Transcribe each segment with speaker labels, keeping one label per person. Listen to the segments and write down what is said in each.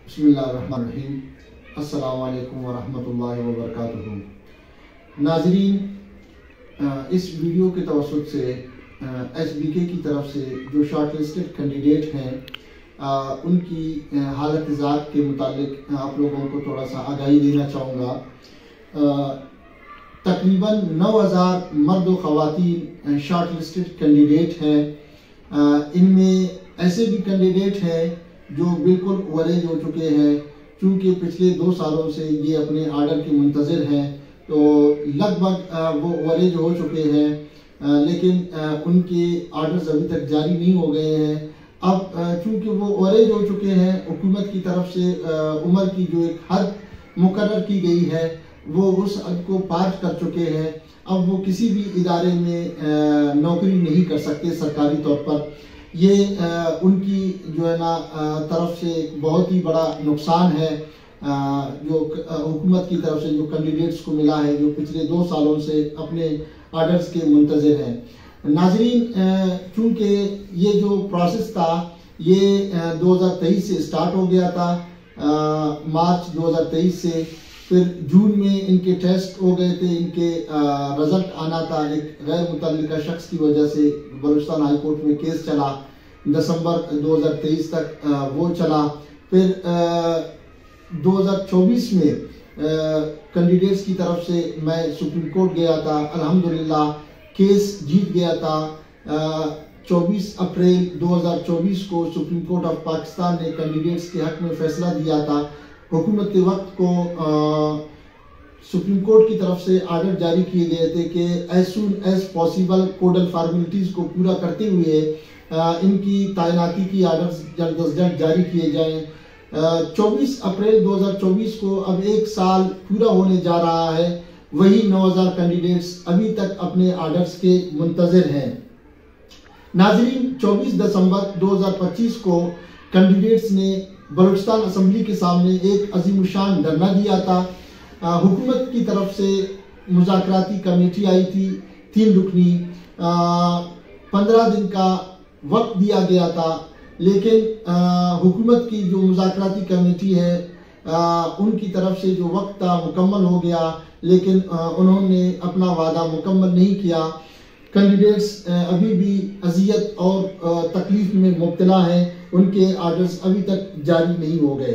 Speaker 1: बिस्मिल्लाहिर्रहमानिर्रहीम। अस्सलामु अलैकुम वरहमतुल्लाहि वबरकातुहू। नाज़रीन, इस वीडियो के तवस्सुत से SBK की तरफ से जो शॉर्ट लिस्टेड कैंडिडेट हैं उनकी हालत ज़ात के मुतालिक आप लोगों को थोड़ा सा आगाही देना चाहूँगा। तकरीबन 9000 मर्द व ख़वातीन शॉर्ट लिस्टेड कैंडिडेट हैं। इनमें ऐसे भी कैंडिडेट हैं जो बिल्कुल वरेज हो चुके हैं, क्योंकि पिछले 2 सालों से ये अपने आर्डर के मुंतज़िर हैं, तो लगभग वो वरेज हो चुके हैं, लेकिन उनके आर्डर्स अभी तक जारी नहीं हो गए हैं। अब चूँकि वो वरेज हो चुके हैं, हुकूमत की तरफ से उम्र की जो एक हद मुकर्रर की गई है वो उस हद को पार कर चुके हैं। अब वो किसी भी इदारे में नौकरी नहीं कर सकते सरकारी तौर पर। ये उनकी जो है ना तरफ से बहुत ही बड़ा नुकसान है जो हुकूमत की तरफ से जो कैंडिडेट्स को मिला है, जो पिछले 2 सालों से अपने आर्डर्स के मुंतज़िर हैं। नाज़रीन, चूँकि ये जो प्रोसेस था ये 2023 से स्टार्ट हो गया था, मार्च 2023 से। फिर जून में इनके टेस्ट हो गए थे, इनके रिजल्ट आना था। एक गैर मुतल्लिका शख्स की वजह से बलूचिस्तान हाई कोर्ट में केस चला, दिसंबर 2023 तक वो चला। फिर 2024 में कैंडिडेट्स की तरफ से मैं सुप्रीम कोर्ट गया था, अल्हम्दुलिल्लाह केस जीत गया था। 24 अप्रैल 2024 को सुप्रीम कोर्ट ऑफ पाकिस्तान ने कैंडिडेट्स के हक में फैसला दिया था। हुकूमत के वक्त को सुप्रीम कोर्ट की तरफ से आर्डर जारी किए गए थे कि एज सून एज पॉसिबल कोडल फार्मेलिटीज़ को पूरा करते हुए इनकी तैनाती की आर्डर्स जल्द अज जल्द जारी किए जाएं। 24 अप्रैल 2024 को अब 1 साल पूरा होने जा रहा है। वही 9000 कैंडिडेट्स अभी तक अपने आर्डर्स के मुंतज़िर हैं। नाज़रीन, 24 दिसंबर 2025 को कैंडिडेट्स ने बलूचिस्तान असम्बली के सामने एक अजीमुशान धरना दिया था। हुकूमत की तरफ से मुज़ाकराती कमेटी आई थी 3 रुकनी, 15 दिन का वक्त दिया गया था, लेकिन हुकूमत की जो मुज़ाकराती कमेटी है उनकी तरफ से जो वक्त था मुकम्मल हो गया, लेकिन उन्होंने अपना वादा मुकम्मल नहीं किया। कैंडिडेट्स अभी भी अजियत और तकलीफ में मुब्तला हैं, उनके आर्डर्स अभी तक जारी नहीं हो गए।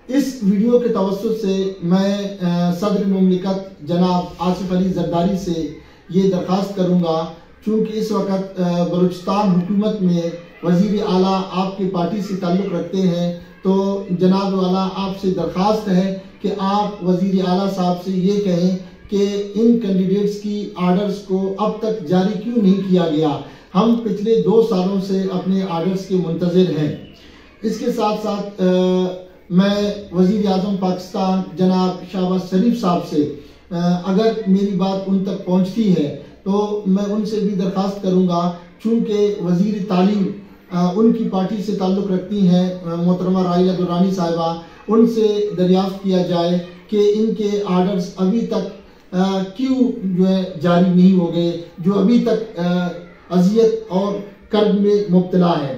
Speaker 1: इस वीडियो के तवस्सुत से मैं सदर मुमलिकत जनाब आसिफ अली जरदारी से ये दरख्वास्त करूँगा, चूँकि इस वक्त बलूचिस्तान हुकूमत में वज़ीर आला आपकी पार्टी से ताल्लुक़ रखते हैं, तो जनाब वाला आपसे दरख्वास्त है कि आप वज़ीर आला साहब से ये कहें कि इन कैंडिडेट्स की आर्डर्स को अब तक जारी क्यों नहीं किया गया। हम पिछले 2 सालों से अपने आर्डर्स के मुंतज़िर हैं। इसके साथ साथ मैं वज़ीर आज़म पाकिस्तान जनाब शहबाज शरीफ साहब से अगर मेरी बात उन तक पहुंचती है तो मैं उनसे भी दरख्वास्त करूंगा, चूँकि वज़ीर तालीम उनकी पार्टी से ताल्लुक़ रखती हैं मोहतरमा राहिला दुर्रानी साहिबा, उनसे दरियाफ्त किया जाए कि इनके आर्डर्स अभी तक क्यों जो है जारी नहीं हो गए, जो अभी तक अजियत और कर्ब में मुब्तला है।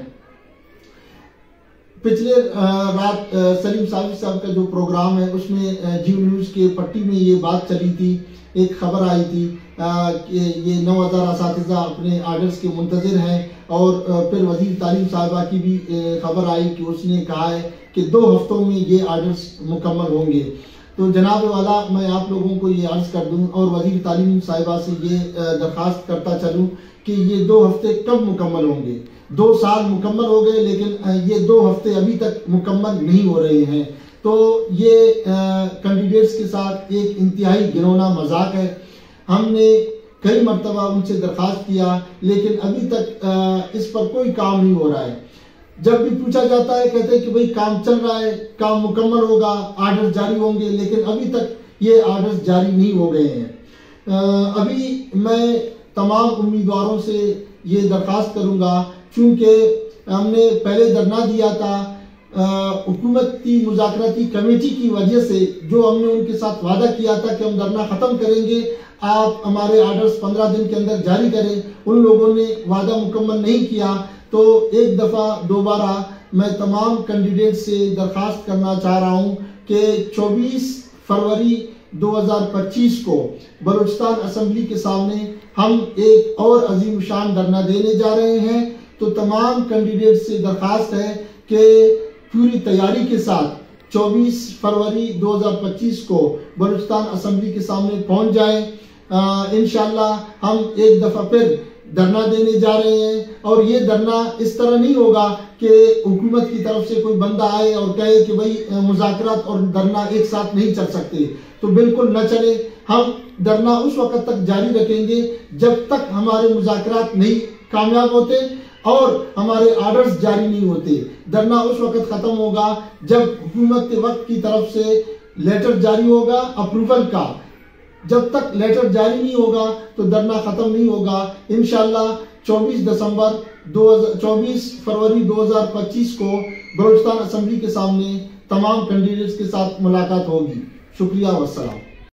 Speaker 1: पिछले रात सलीम साहब का जो प्रोग्राम है उसमें जियो न्यूज़ के पट्टी में ये बात चली थी, एक खबर आई थी कि ये 9000 असातिज़ा अपने आर्डर्स के मुंतज़िर हैं, और फिर वज़ीर तालीम साहिबा की भी खबर आई कि उसने कहा है कि 2 हफ्तों में ये आर्डर्स मुकम्मल होंगे। तो जनाब वाला मैं आप लोगों को ये अर्ज़ कर दूं और वज़ीर तालीम साहिबा से ये दरख्वास्त करता चलूं कि ये 2 हफ्ते कब मुकम्मल होंगे। 2 साल मुकम्मल हो गए, लेकिन ये 2 हफ्ते अभी तक मुकम्मल नहीं हो रहे हैं। तो ये कैंडिडेट्स के साथ एक इंतहाई घिनौना मजाक है। हमने कई मरतबा उनसे दरख्वास्त किया, लेकिन अभी तक इस पर कोई काम नहीं हो रहा है। जब भी पूछा जाता है कहते हैं कि भाई काम चल रहा है, काम मुकम्मल होगा, आर्डर जारी होंगे, लेकिन अभी तक ये आर्डर्स जारी नहीं हो गए हैं। अभी मैं तमाम उम्मीदवारों से ये दरख्वास्त करूंगा, चूँकि हमने पहले धरना दिया था हुकूमत की मुज़ाकराती कमेटी की वजह से, जो हमने उनके साथ वादा किया था कि हम धरना ख़त्म करेंगे, आप हमारे आर्डर्स 15 दिन के अंदर जारी करें। उन लोगों ने वादा मुकम्मल नहीं किया, तो एक दफ़ा दोबारा मैं तमाम कैंडिडेट से दरख्वास्त करना चाह रहा हूं कि 24 फरवरी 2025 को बलूचिस्तान असेंबली के सामने हम एक और अजीम शान धरना देने जा रहे हैं। तो तमाम कैंडिडेट से दरख्वास्त है कि पूरी तैयारी के साथ 24 फरवरी 2025 को बलूचिस्तान असेंबली के सामने पहुंच जाएं। इंशाल्लाह हम एक दफा फिर धरना देने जा रहे हैं और ये धरना इस तरह नहीं होगा कि हुकूमत की तरफ से कोई बंदा आए और कहे कि भाई मुज़ाकरात और धरना एक साथ नहीं चल सकते, तो बिल्कुल न चले। हम धरना उस वक्त तक जारी रखेंगे जब तक हमारे मुज़ाकरात नहीं कामयाब होते और हमारे आर्डर्स जारी नहीं होते। धरना उस वक्त खत्म होगा जब हुकूमत के वक्त की तरफ से लेटर जारी होगा अप्रूवल का। जब तक लेटर जारी नहीं होगा तो धरना खत्म नहीं होगा। इंशाल्लाह 24 फरवरी 2025 को बलूचिस्तान असेंबली के सामने तमाम कैंडिडेट्स के साथ मुलाकात होगी। शुक्रिया वस्सलाम।